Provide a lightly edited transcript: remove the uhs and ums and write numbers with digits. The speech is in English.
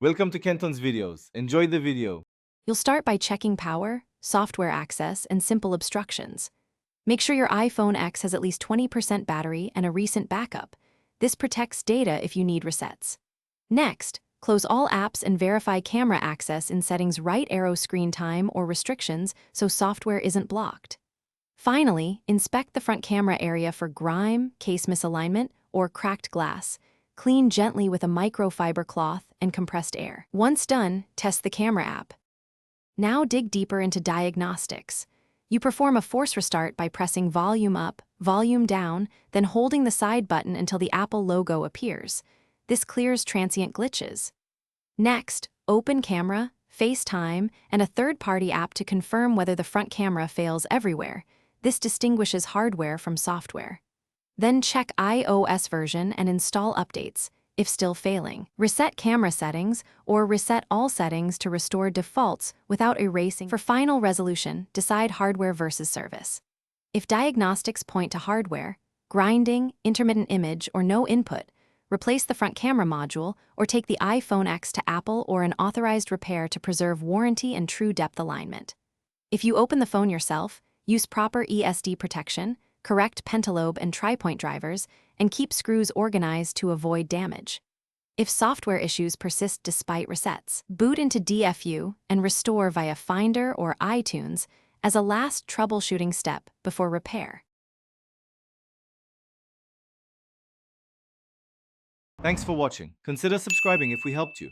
Welcome to Kenton's videos. Enjoy the video. You'll start by checking power, software access, and simple obstructions. Make sure your iPhone X has at least 20% battery and a recent backup. This protects data if you need resets. Next, close all apps and verify camera access in settings right arrow screen time or restrictions so software isn't blocked. Finally, inspect the front camera area for grime, case misalignment, or cracked glass. Clean gently with a microfiber cloth and compressed air. Once done, test the camera app. Now dig deeper into diagnostics. You perform a force restart by pressing volume up, volume down, then holding the side button until the Apple logo appears. This clears transient glitches. Next, open Camera, FaceTime, and a third-party app to confirm whether the front camera fails everywhere. This distinguishes hardware from software. Then check iOS version and install updates, if still failing. Reset camera settings or reset all settings to restore defaults without erasing. For final resolution, decide hardware versus service. If diagnostics point to hardware, grinding, intermittent image, or no input, replace the front camera module or take the iPhone X to Apple or an authorized repair to preserve warranty and true depth alignment. If you open the phone yourself, use proper ESD protection, correct pentalobe and tri-point drivers, and keep screws organized to avoid damage. If software issues persist despite resets, boot into DFU and restore via Finder or iTunes as a last troubleshooting step before repair. Thanks for watching. Consider subscribing if we helped you.